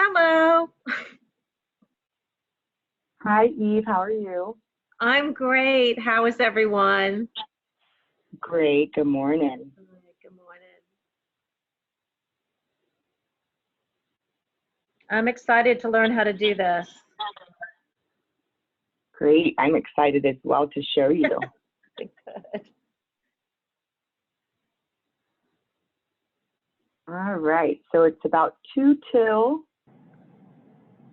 Hello, Hi, Eve. How are you? I'm great. How is everyone? Great. Good morning. Good morning. I'm excited to learn how to do this. Great. I'm excited as well to show you. Good. All right. So it's about 2 till.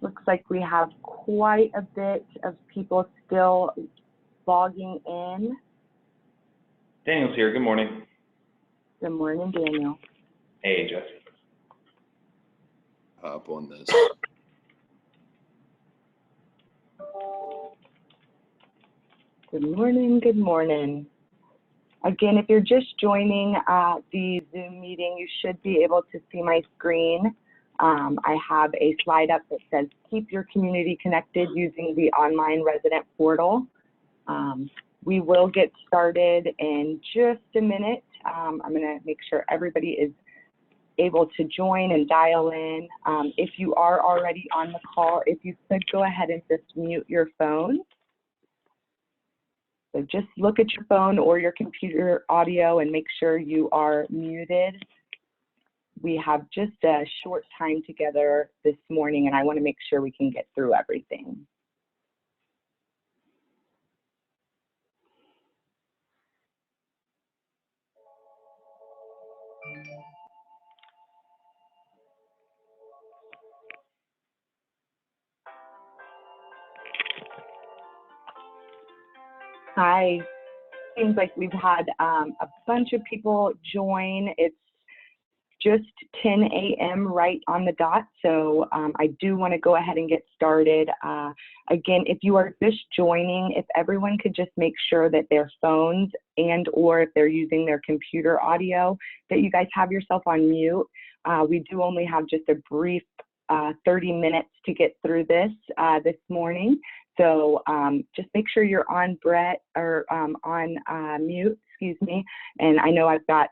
Looks like we have quite a bit of people still logging in. Daniel's here. Good morning. Good morning, Daniel. Hey, Jeff. Hop on this. Good morning. Good morning. Again, if you're just joining the Zoom meeting, you should be able to see my screen. I have a slide up that says, keep your community connected using the online resident portal. We will get started in just a minute. I'm going to make sure everybody is able to join and dial in. If you are already on the call, if you could go ahead and just mute your phone. So just look at your phone or your computer audio and make sure you are muted. We have just a short time together this morning, and I want to make sure we can get through everything. Hi. Seems like we've had a bunch of people join. It's just 10 a.m. right on the dot, so I do want to go ahead and get started. Again, if you are just joining, if everyone could just make sure that their phones and or if they're using their computer audio, that you guys have yourself on mute. We do only have just a brief 30 minutes to get through this morning. So just make sure you're on Brett or on mute, excuse me. And I know I've got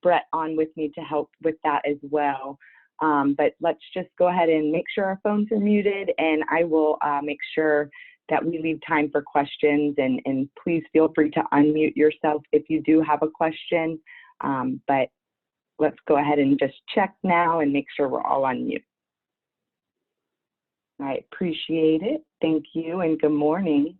Brett on with me to help with that as well. But let's just go ahead and make sure our phones are muted, and I will make sure that we leave time for questions, and please feel free to unmute yourself if you do have a question. But let's go ahead and just check now and make sure we're all on mute. I appreciate it. Thank you, and good morning.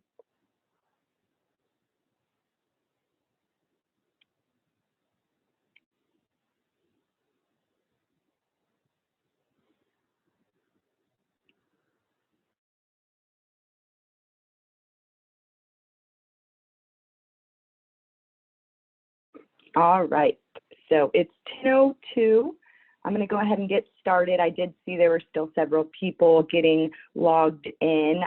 All right, so it's 10:02. I'm going to go ahead and get started. I did see there were still several people getting logged in.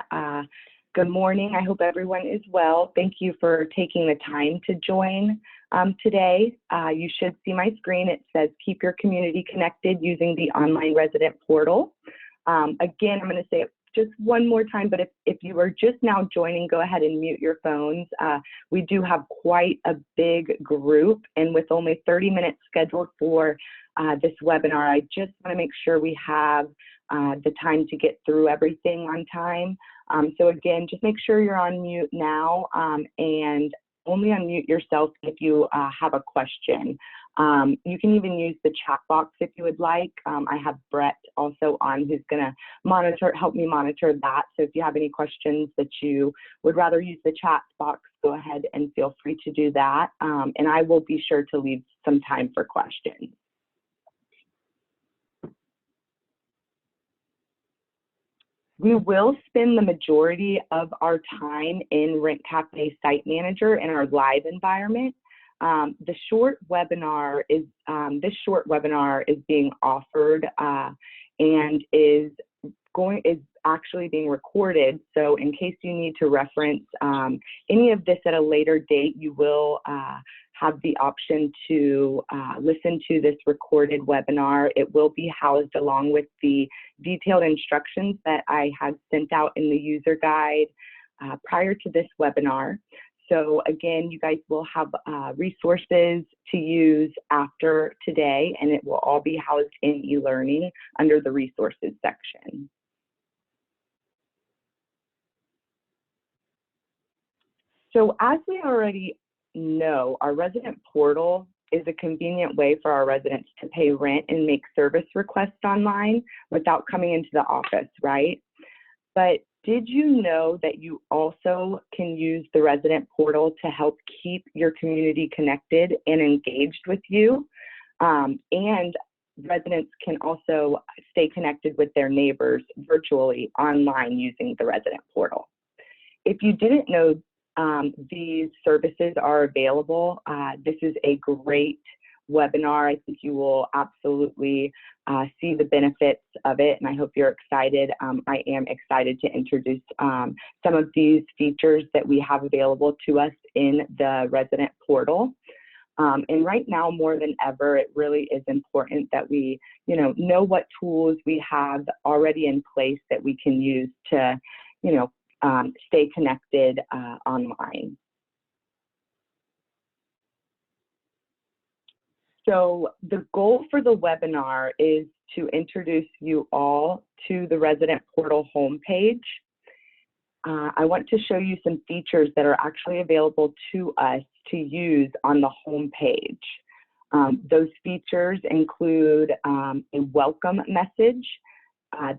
Good morning. I hope everyone is well. Thank you for taking the time to join today. You should see my screen. It says keep your community connected using the online resident portal. Again, I'm going to say it just one more time, but if you are just now joining, go ahead and mute your phones. We do have quite a big group, and with only 30 minutes scheduled for this webinar, I just want to make sure we have the time to get through everything on time. So again, just make sure you're on mute now, and only unmute yourself if you have a question. You can even use the chat box if you would like. I have Brett also on who's going to help me monitor that. So if you have any questions that you would rather use the chat box, go ahead and feel free to do that. And I will be sure to leave some time for questions. We will spend the majority of our time in Rent Cafe Site Manager in our live environment. This short webinar is being offered and is actually being recorded. So in case you need to reference any of this at a later date, you will have the option to listen to this recorded webinar. It will be housed along with the detailed instructions that I had sent out in the user guide prior to this webinar. So again, you guys will have resources to use after today, and it will all be housed in e-learning under the resources section. So as we already know, our resident portal is a convenient way for our residents to pay rent and make service requests online without coming into the office, right? But did you know that you also can use the resident portal to help keep your community connected and engaged with you? And residents can also stay connected with their neighbors virtually online using the resident portal. If you didn't know these services are available, this is a great webinar. I think you will absolutely see the benefits of it, and I hope you're excited. I am excited to introduce some of these features that we have available to us in the resident portal. And right now, more than ever, it really is important that we, know what tools we have already in place that we can use to, stay connected online. So the goal for the webinar is to introduce you all to the resident portal homepage. I want to show you some features that are actually available to us to use on the homepage. Those features include a welcome message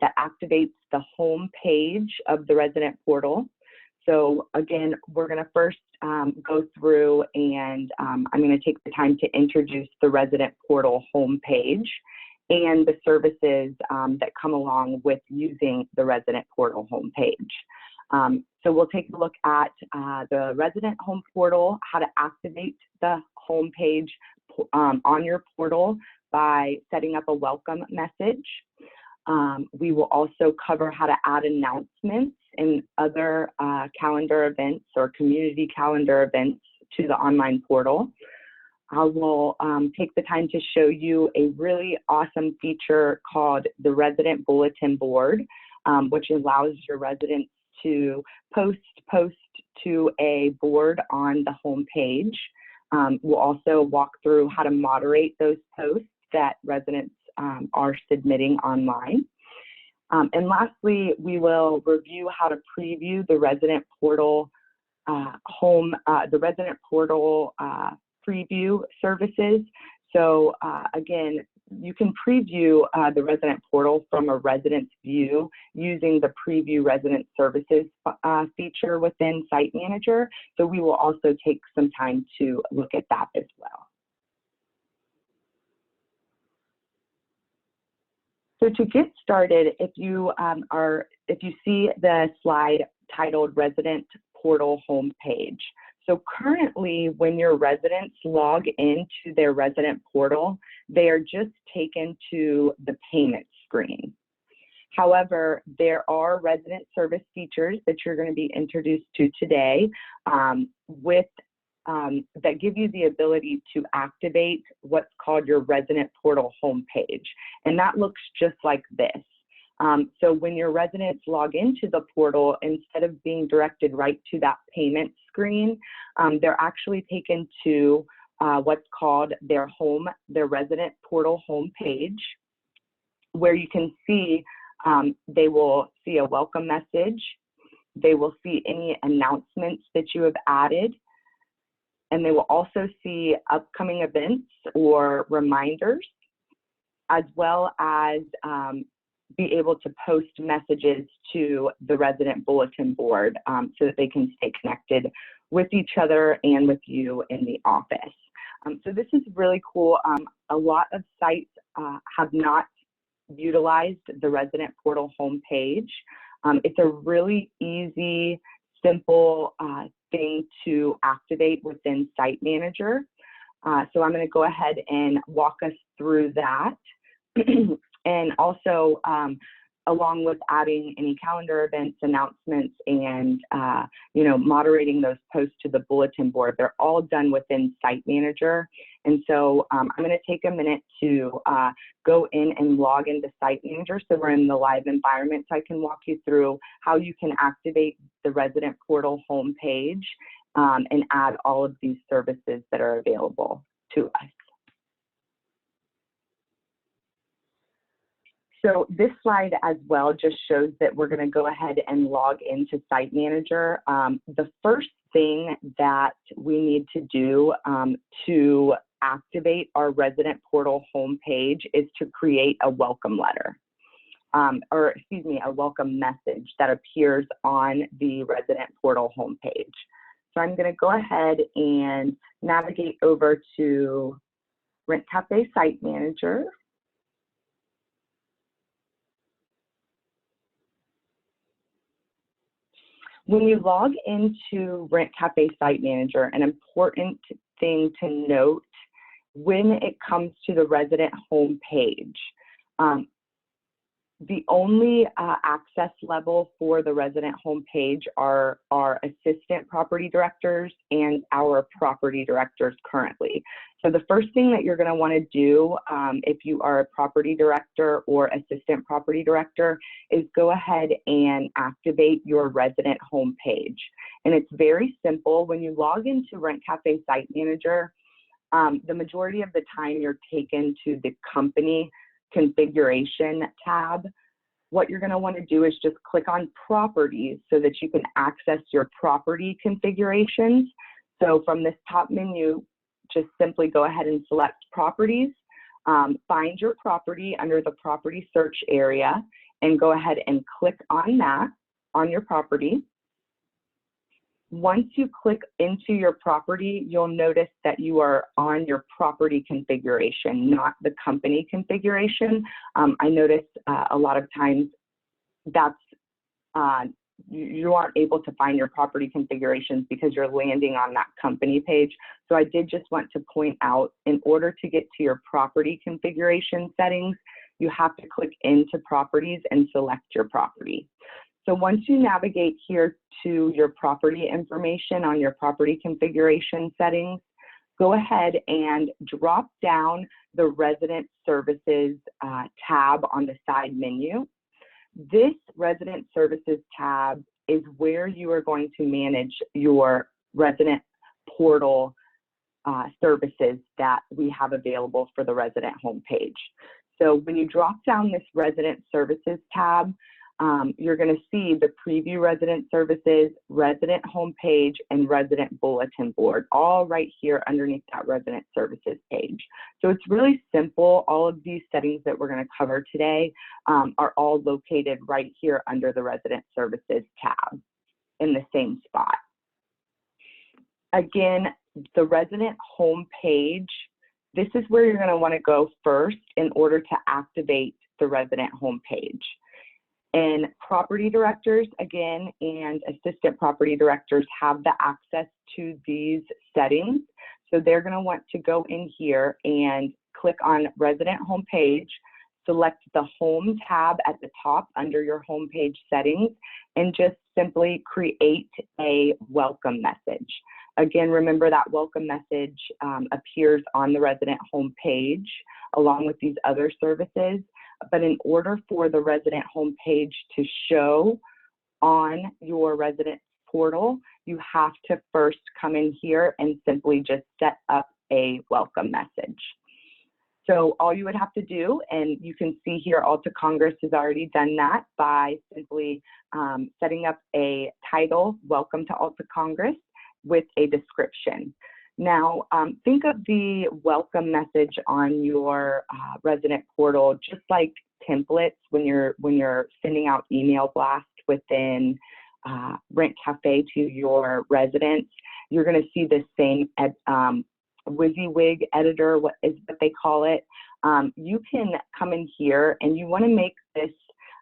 that activates the home page of the resident portal. So again, we're going to first go through and I'm going to take the time to introduce the resident portal homepage and the services that come along with using the resident portal homepage. So we'll take a look at the resident home portal, how to activate the homepage on your portal by setting up a welcome message. We will also cover how to add announcements and other calendar events or community calendar events to the online portal. I will take the time to show you a really awesome feature called the Resident Bulletin Board, which allows your residents to post to a board on the home page. We'll also walk through how to moderate those posts that residents are submitting online. And lastly, we will review how to preview the resident portal the resident portal preview services. So again, you can preview the resident portal from a resident's view using the preview resident services feature within Site Manager. So we will also take some time to look at that as well. So to get started, if you see the slide titled Resident Portal Homepage. So currently, when your residents log into their resident portal, they are just taken to the payment screen. However, there are resident service features that you're going to be introduced to today that give you the ability to activate what's called your resident portal homepage. And that looks just like this. So when your residents log into the portal, instead of being directed right to that payment screen, they're actually taken to what's called their resident portal homepage, where you can see they will see a welcome message. They will see any announcements that you have added. And they will also see upcoming events or reminders, as well as be able to post messages to the resident bulletin board so that they can stay connected with each other and with you in the office. So this is really cool. A lot of sites have not utilized the resident portal homepage. It's a really easy, simple thing to activate within Site Manager. So I'm going to go ahead and walk us through that. And also, along with adding any calendar events, announcements, and moderating those posts to the bulletin board, they're all done within Site Manager. And so I'm going to take a minute to go in and log into Site Manager. So we're in the live environment, so I can walk you through how you can activate the resident portal homepage and add all of these services that are available to us. So this slide as well just shows that we're going to go ahead and log into Site Manager. The first thing that we need to do to activate our resident portal homepage is to create a welcome letter, or excuse me, a welcome message that appears on the resident portal homepage. So I'm going to go ahead and navigate over to Rent Cafe Site Manager. When you log into Rent Cafe Site Manager, an important thing to note when it comes to the resident home page, the only access level for the resident home page are our assistant property directors and our property directors currently. So the first thing that you're going to want to do if you are a property director or assistant property director is go ahead and activate your resident home page. And it's very simple. When you log into Rent Cafe Site Manager, the majority of the time you're taken to the company configuration tab. What you're going to want to do is just click on properties so that you can access your property configurations. So from this top menu, just simply go ahead and select properties, find your property under the property search area, and go ahead and click on that on your property. Once you click into your property, you'll notice that you are on your property configuration, not the company configuration. I notice a lot of times that's you aren't able to find your property configurations because you're landing on that company page. So I did just want to point out, in order to get to your property configuration settings, you have to click into properties and select your property. So once you navigate here to your property information on your property configuration settings, go ahead and drop down the Resident Services tab on the side menu. This Resident Services tab is where you are going to manage your resident portal services that we have available for the resident homepage. So when you drop down this Resident Services tab, you're going to see the Preview Resident Services, Resident Homepage, and Resident Bulletin Board, all right here underneath that Resident Services page. So it's really simple. All of these settings that we're going to cover today are all located right here under the Resident Services tab in the same spot. Again, the Resident Homepage, this is where you're going to want to go first in order to activate the Resident Homepage. And property directors, again, and assistant property directors have the access to these settings. So they're going to want to go in here and click on Resident Homepage, select the Home tab at the top under your homepage settings, and just simply create a welcome message. Again, remember that welcome message appears on the resident homepage along with these other services. But in order for the resident homepage to show on your resident portal, you have to first come in here and simply just set up a welcome message. So all you would have to do, and you can see here Alta Congress has already done that by simply setting up a title, Welcome to Alta Congress, with a description. Now, think of the welcome message on your resident portal just like templates when you're sending out email blasts within Rent Cafe to your residents. You're going to see this same WYSIWYG editor, what they call it. You can come in here and you want to make this,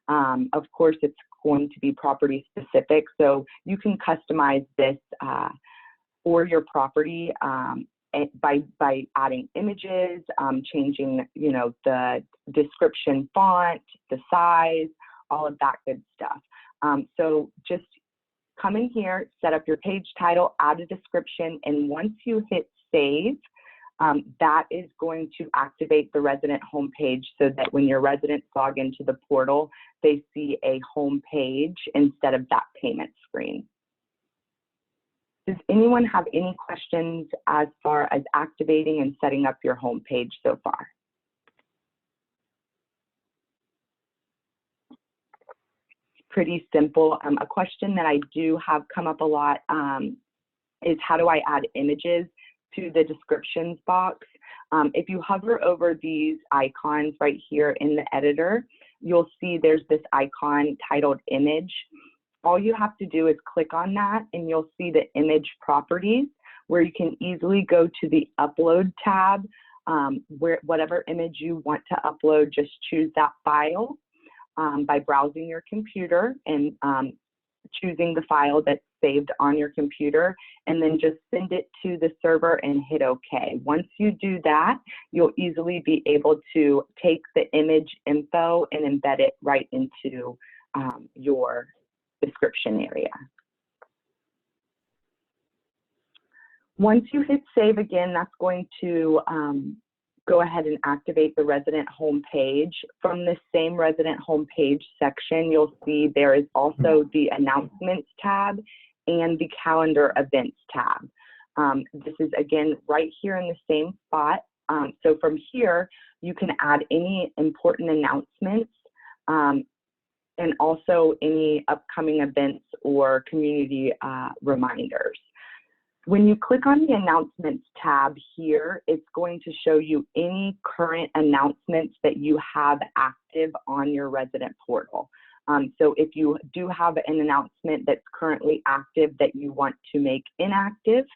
of course, it's going to be property specific, so you can customize this for your property by adding images, changing, the description font, the size, all of that good stuff. So just come in here, set up your page title, add a description, and once you hit save, that is going to activate the resident homepage so that when your residents log into the portal, they see a home page instead of that payment screen. Does anyone have any questions as far as activating and setting up your home page so far? Pretty simple. A question that I do have come up a lot is how do I add images to the descriptions box? If you hover over these icons right here in the editor, you'll see there's this icon titled image. All you have to do is click on that and you'll see the image properties where you can easily go to the upload tab. Where whatever image you want to upload, just choose that file by browsing your computer and choosing the file that's saved on your computer, and then just send it to the server and hit OK. Once you do that, you'll easily be able to take the image info and embed it right into your description area. Once you hit save again, that's going to go ahead and activate the resident home page. From this same resident home page section, you'll see there is also the announcements tab and the calendar events tab. This is again right here in the same spot. So from here, you can add any important announcements and also any upcoming events or community reminders. When you click on the announcements tab here, it's going to show you any current announcements that you have active on your resident portal. So if you do have an announcement that's currently active that you want to make inactive,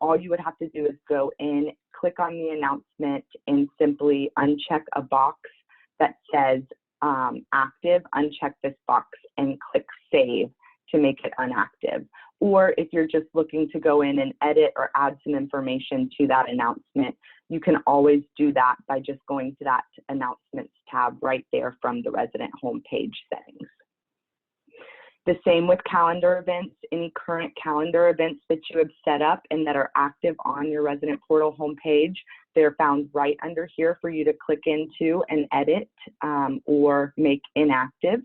all you would have to do is go in, click on the announcement, and simply uncheck a box that says active, uncheck this box, and click save to make it unactive. Or if you're just looking to go in and edit or add some information to that announcement, you can always do that by just going to that announcements tab right there from the resident homepage settings. The same with calendar events. Any current calendar events that you have set up and that are active on your resident portal homepage, they're found right under here for you to click into and edit or make inactive.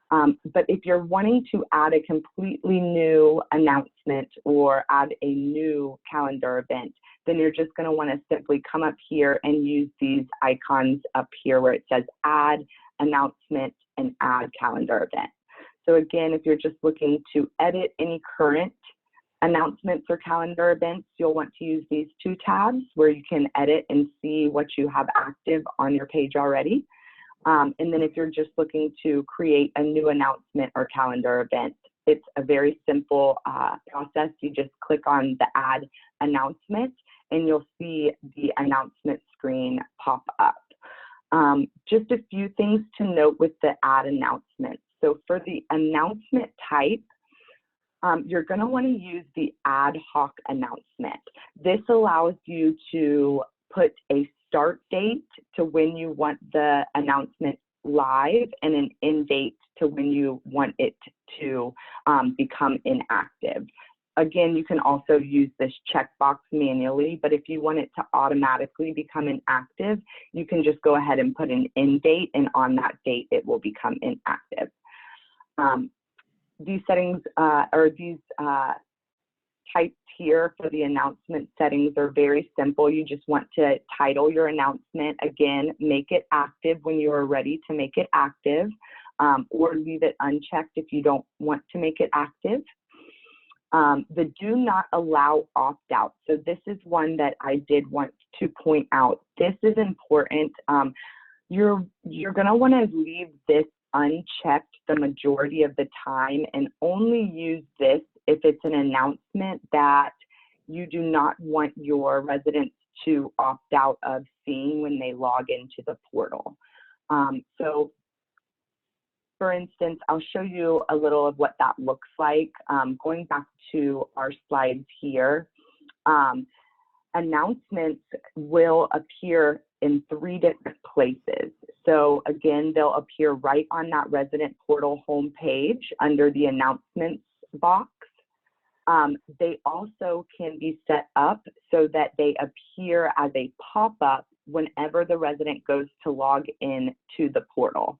But if you're wanting to add a completely new announcement or add a new calendar event, then you're just going to want to simply come up here and use these icons up here where it says add, announcement, and add calendar event. So again, if you're just looking to edit any current announcements or calendar events, you'll want to use these two tabs where you can edit and see what you have active on your page already. And then if you're just looking to create a new announcement or calendar event, it's a very simple process. You just click on the add announcement and you'll see the announcement screen pop up. Just a few things to note with the add announcement. So for the announcement type, you're going to want to use the ad hoc announcement. This allows you to put a start date to when you want the announcement live and an end date to when you want it to become inactive. Again, you can also use this checkbox manually, but if you want it to automatically become inactive, you can just go ahead and put an end date, and on that date, it will become inactive. These settings or these types here for the announcement settings are very simple. You just want to title your announcement. Again, make it active when you are ready to make it active, or leave it unchecked if you don't want to make it active. The do not allow opt-out. So this is one that I did want to point out. This is important. You're going to want to leave this unchecked the majority of the time and only use this if it's an announcement that you do not want your residents to opt out of seeing when they log into the portal. So for instance, I'll show you a little of what that looks like. Going back to our slides here, announcements will appear in 3 different places. So again, they'll appear right on that resident portal homepage under the announcements box. They also can be set up so that they appear as a pop-up whenever the resident goes to log in to the portal.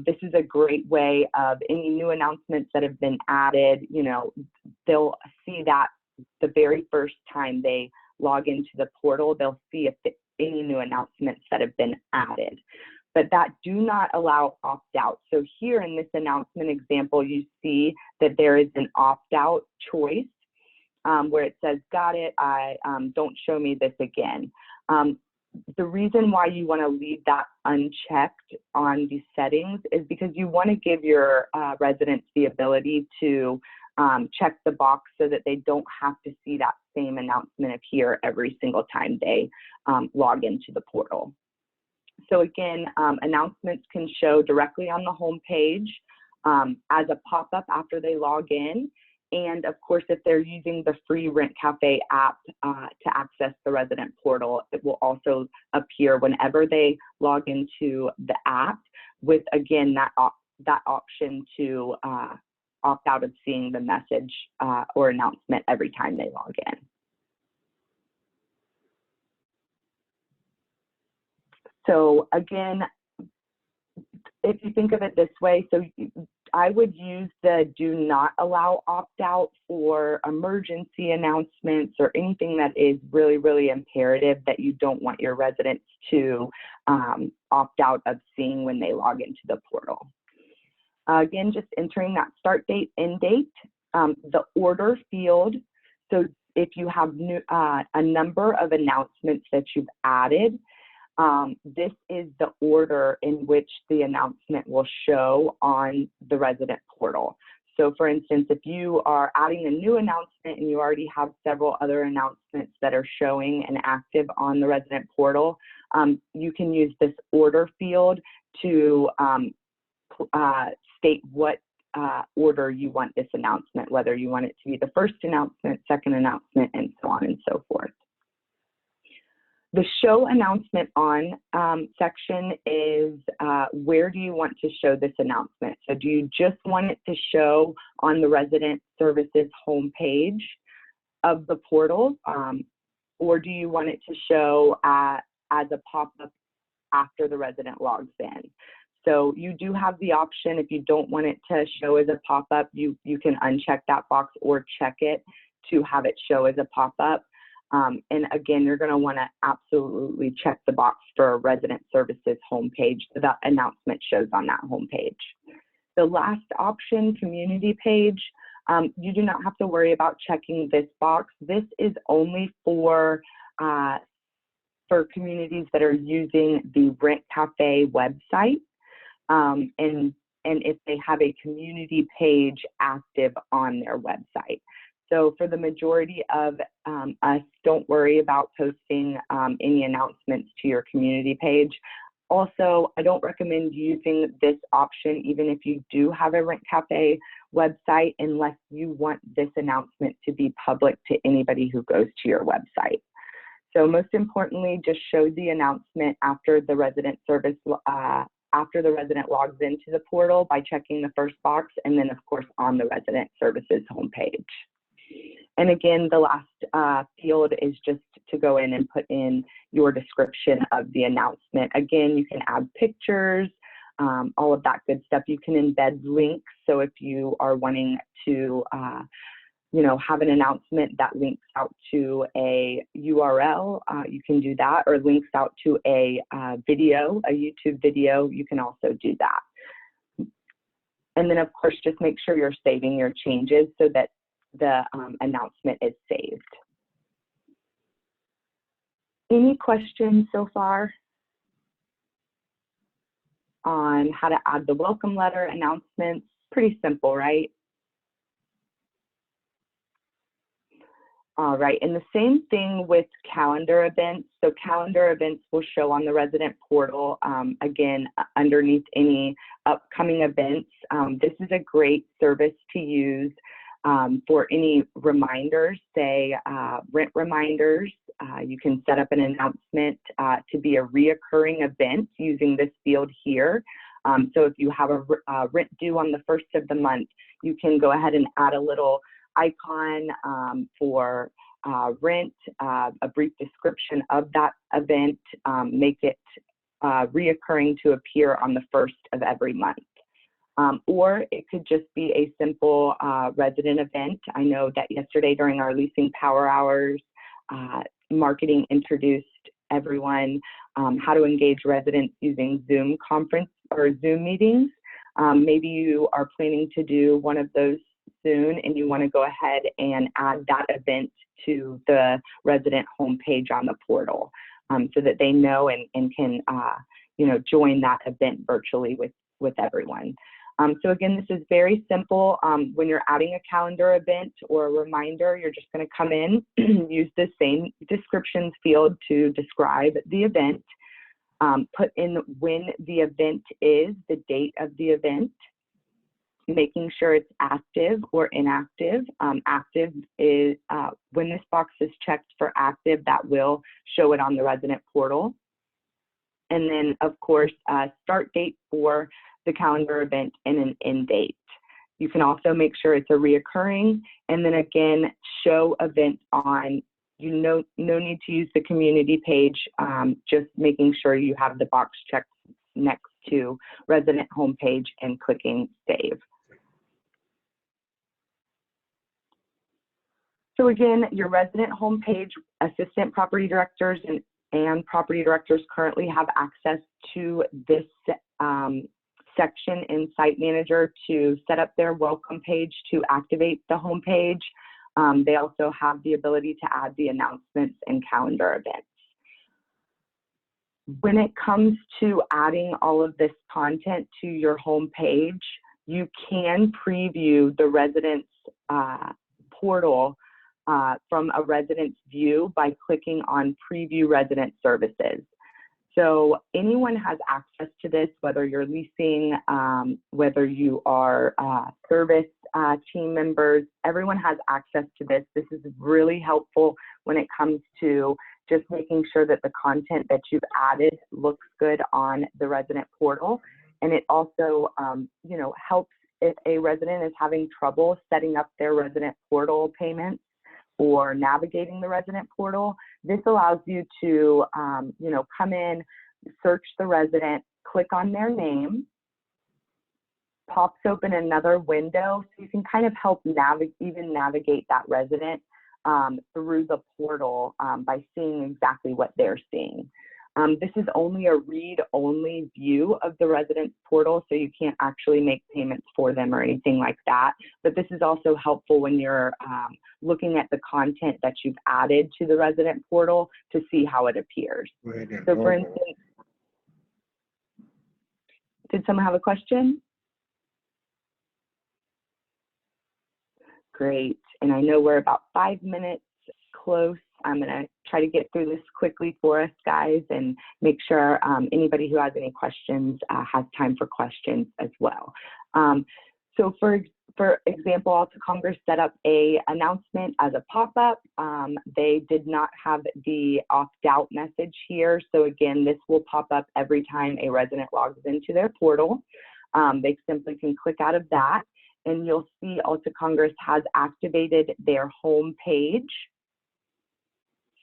This is a great way of any new announcements that have been added, you know, they'll see that the very first time they log into the portal, they'll see if any new announcements that have been added. But that do not allow opt-out. So here in this announcement example, you see that there is an opt-out choice where it says, got it, don't show me this again. The reason why you want to leave that unchecked on the settings is because you want to give your residents the ability to check the box so that they don't have to see that same announcement appear every single time they log into the portal. So again, announcements can show directly on the home page as a pop-up after they log in. And of course, if they're using the free Rent Cafe app to access the resident portal, it will also appear whenever they log into the app with, again, that option to opt out of seeing the message or announcement every time they log in. So again, if you think of it this way, so I would use the do not allow opt-out for emergency announcements or anything that is really, really imperative that you don't want your residents to opt out of seeing when they log into the portal. Again, just entering that start date, end date, the order field. So if you have a number of announcements that you've added, this is the order in which the announcement will show on the resident portal. So for instance, if you are adding a new announcement and you already have several other announcements that are showing and active on the resident portal, you can use this order field to state what order you want this announcement, whether you want it to be the first announcement, second announcement, and so on and so forth. The show announcement on section is where do you want to show this announcement? So do you just want it to show on the resident services homepage of the portal, or do you want it to show as a pop-up after the resident logs in? So you do have the option, if you don't want it to show as a pop-up, you can uncheck that box or check it to have it show as a pop-up. And again, you're going to want to absolutely check the box for resident services homepage so that announcement shows on that homepage. The last option, community page, you do not have to worry about checking this box. This is only for communities that are using the Rent Cafe website, and if they have a community page active on their website. So for the majority of us, don't worry about posting any announcements to your community page. Also, I don't recommend using this option even if you do have a Rent Cafe website unless you want this announcement to be public to anybody who goes to your website. So most importantly, just show the announcement after the resident logs into the portal by checking the first box, and then of course on the resident services homepage. And again, the last field is just to go in and put in your description of the announcement. Again, you can add pictures, all of that good stuff. You can embed links. So if you are wanting to, have an announcement that links out to a URL, you can do that, or links out to a video, a YouTube video, you can also do that. And then of course, just make sure you're saving your changes so that the announcement is saved. Any questions so far on how to add the welcome letter announcements? Pretty simple, right? All right, and the same thing with calendar events. So calendar events will show on the resident portal, again, underneath any upcoming events. This is a great service to use for any reminders, say rent reminders. You can set up an announcement to be a reoccurring event using this field here. So if you have a rent due on the 1st of the month, you can go ahead and add a little icon for rent, a brief description of that event, make it reoccurring to appear on the first of every month. Or it could just be a simple resident event. I know that yesterday during our leasing power hours, marketing introduced everyone how to engage residents using Zoom conference or Zoom meetings. Maybe you are planning to do one of those soon and you want to go ahead and add that event to the resident homepage on the portal so that they know and can join that event virtually with everyone. So again, this is very simple. When you're adding a calendar event or a reminder, you're just going to come in, use the same descriptions field to describe the event, put in when the event is, the date of the event, making sure it's active or inactive. Active is, when this box is checked for active, that will show it on the resident portal. And then, of course, start date for the calendar event and an end date. You can also make sure it's a reoccurring, and then again, show event on, no need to use the community page, just making sure you have the box checked next to resident homepage and clicking save. So again, your resident homepage, assistant property directors and property directors currently have access to this section in Site Manager to set up their welcome page to activate the homepage. They also have the ability to add the announcements and calendar events. When it comes to adding all of this content to your homepage, you can preview the resident's portal from a resident's view by clicking on Preview Resident Services. So anyone has access to this, whether you're leasing, whether you are service team members, everyone has access to this. This is really helpful when it comes to just making sure that the content that you've added looks good on the resident portal. And it also, helps if a resident is having trouble setting up their resident portal payments or navigating the resident portal. This allows you to, come in, search the resident, click on their name, pops open another window, so you can kind of help navigate that resident through the portal by seeing exactly what they're seeing. This is only a read-only view of the resident portal, so you can't actually make payments for them or anything like that. But this is also helpful when you're looking at the content that you've added to the resident portal to see how it appears. So for instance, did someone have a question? Great, and I know we're about 5 minutes close. I'm going to try to get through this quickly for us, guys, and make sure anybody who has any questions has time for questions as well. So for example, Alta Congress set up a announcement as a pop-up. They did not have the opt-out message here. So again, this will pop up every time a resident logs into their portal. They simply can click out of that, and you'll see Alta Congress has activated their home page.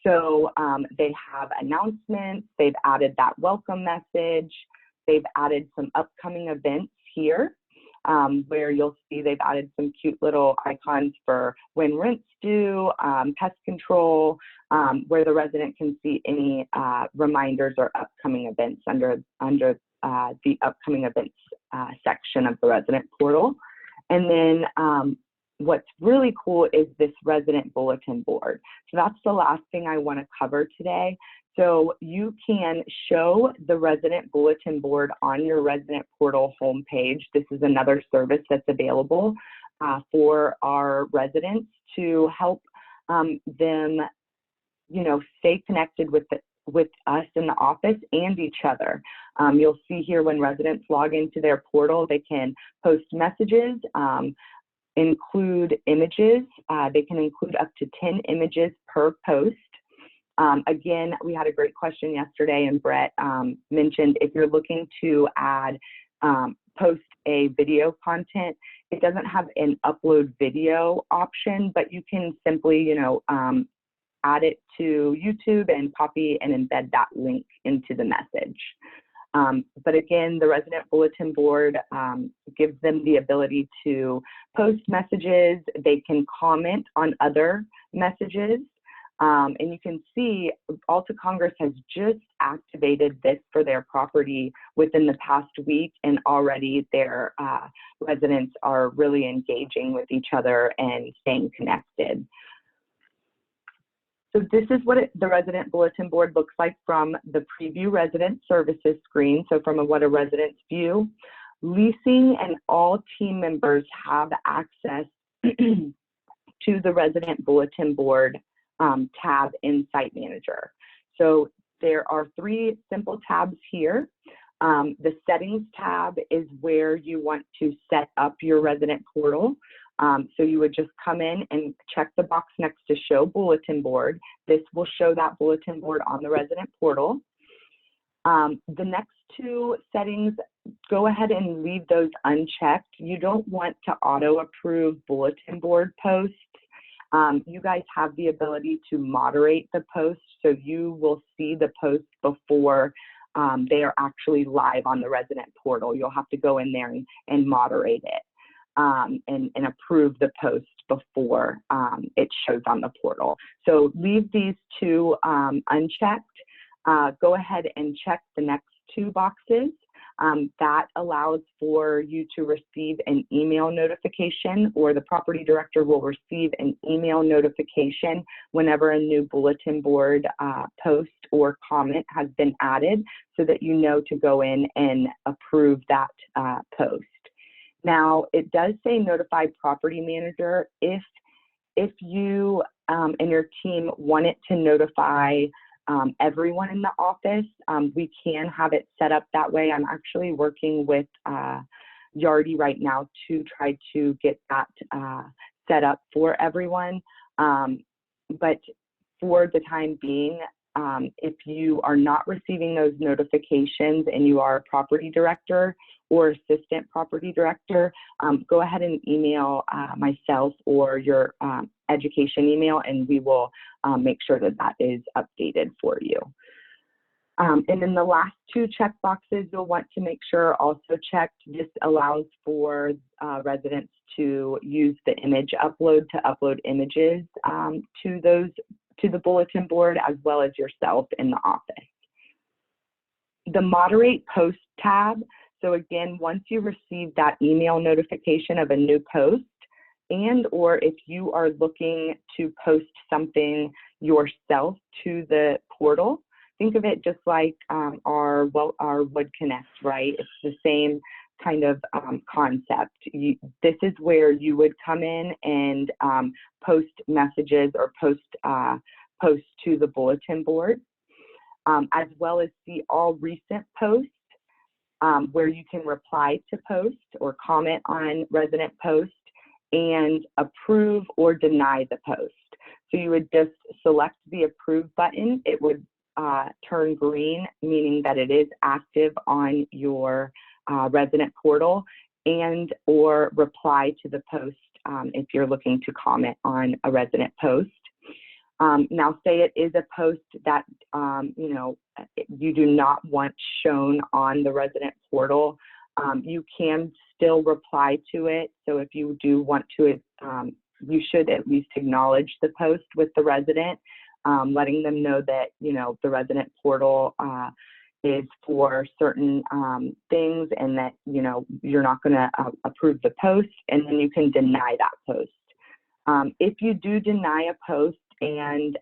So they have announcements, they've added that welcome message, they've added some upcoming events here where you'll see they've added some cute little icons for when rent's due, pest control, where the resident can see any reminders or upcoming events under the upcoming events section of the resident portal. And then what's really cool is this resident bulletin board. So that's the last thing I want to cover today. So you can show the resident bulletin board on your resident portal homepage. This is another service that's available for our residents to help them, stay connected with us in the office and each other. You'll see here when residents log into their portal, they can post messages, include images. They can include up to 10 images per post. Again, we had a great question yesterday, and Brett mentioned if you're looking to add, post a video content, it doesn't have an upload video option, but you can simply, add it to YouTube and copy and embed that link into the message. But again, the resident bulletin board gives them the ability to post messages. They can comment on other messages. And you can see Alta Congress has just activated this for their property within the past week, and already their residents are really engaging with each other and staying connected. So this is what the resident bulletin board looks like from the preview resident services screen. So from what a resident's view, leasing and all team members have access to the resident bulletin board tab in Site Manager. So there are 3 simple tabs here. The settings tab is where you want to set up your resident portal. So you would just come in and check the box next to show bulletin board. This will show that bulletin board on the resident portal. The next 2 settings, go ahead and leave those unchecked. You don't want to auto approve bulletin board posts. You guys have the ability to moderate the post, so you will see the post before they are actually live on the resident portal. You'll have to go in there and moderate it. And approve the post before it shows on the portal. So leave these 2 unchecked. Go ahead and check the next 2 boxes. That allows for you to receive an email notification, or the property director will receive an email notification whenever a new bulletin board post or comment has been added, so that you know to go in and approve that post. Now, it does say notify property manager. If you and your team want it to notify everyone in the office, we can have it set up that way. I'm actually working with Yardi right now to try to get that set up for everyone. But for the time being, if you are not receiving those notifications and you are a property director or assistant property director, go ahead and email myself or your education email, and we will make sure that that is updated for you. And then the last 2 check boxes you'll want to make sure are also checked. This allows for residents to use the image upload to upload images to the bulletin board, as well as yourself in the office. The moderate post tab. So again, once you receive that email notification of a new post, and or if you are looking to post something yourself to the portal, think of it just like our Wood Connect, right? It's the same kind of concept. This is where you would come in and post messages or post to the bulletin board, as well as see all recent posts, where you can reply to post or comment on resident post and approve or deny the post. So you would just select the approve button. It would turn green, meaning that it is active on your resident portal, and or reply to the post if you're looking to comment on a resident post. Now, say it is a post that you do not want shown on the resident portal, you can still reply to it. So if you do want to, you should at least acknowledge the post with the resident, letting them know that the resident portal is for certain things, and that you're not going to approve the post, and then you can deny that post. If you do deny a post and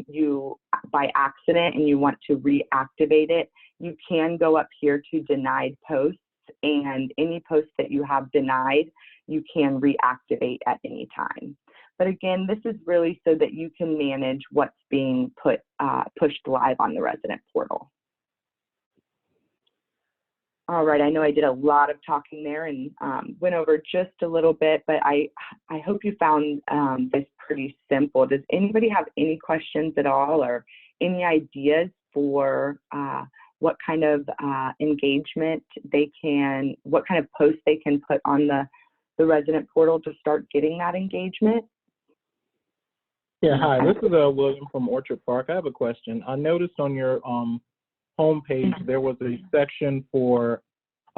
you by accident and you want to reactivate it, you can go up here to denied posts, and any post that you have denied, you can reactivate at any time. But again, this is really so that you can manage what's being pushed live on the resident portal. All right, I know I did a lot of talking there and went over just a little bit, but I hope you found this pretty simple. Does anybody have any questions at all, or any ideas for what kind of engagement what kind of posts they can put on the resident portal to start getting that engagement? Yeah, hi, this is William from Orchard Park. I have a question. I noticed on your homepage, there was a section for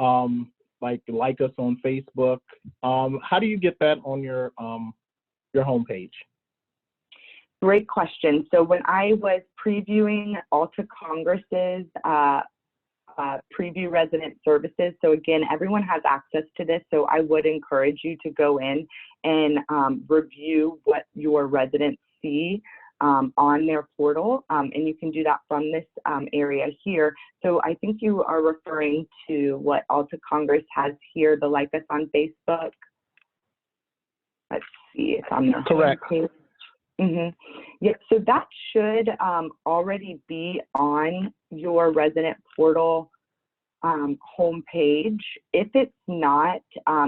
like us on Facebook. How do you get that on your homepage? Great question. So when I was previewing Alta Congress's preview resident services, so again, everyone has access to this, so I would encourage you to go in and review what your residents see on their portal, and you can do that from this area here. So I think you are referring to what Alta Congress has here, the Like Us on Facebook. Let's see, it's on their Correct. homepage. Yep, so that should already be on your resident portal homepage. If it's not,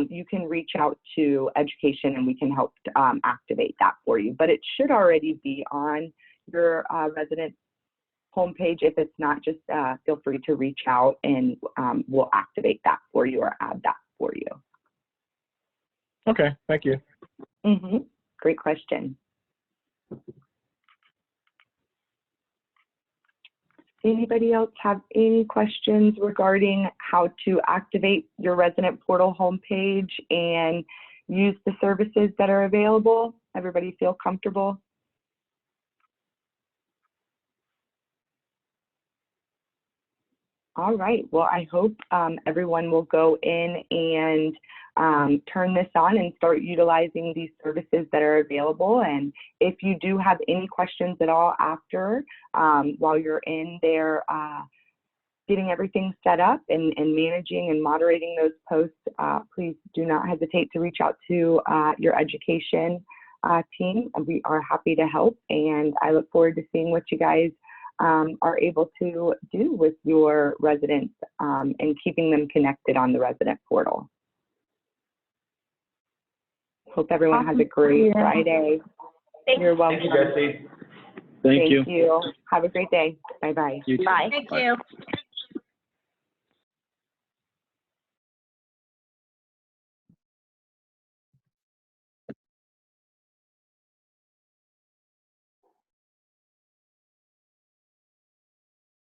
you can reach out to education and we can help activate that for you. But it should already be on your resident homepage. If it's not, just feel free to reach out and we'll activate that for you or add that for you. Okay, thank you. Great question. Anybody else have any questions regarding how to activate your resident portal homepage and use the services that are available? Everybody feel comfortable? All right, well, I hope everyone will go in and turn this on and start utilizing these services that are available. And if you do have any questions at all after, while you're in there getting everything set up and managing and moderating those posts, please do not hesitate to reach out to your education team. We are happy to help, and I look forward to seeing what you guys are able to do with your residents and keeping them connected on the resident portal. Hope everyone has a great Friday. You're welcome. Thank you, Jesse. Thank you. Have a great day. Bye-bye. You too. Thank you.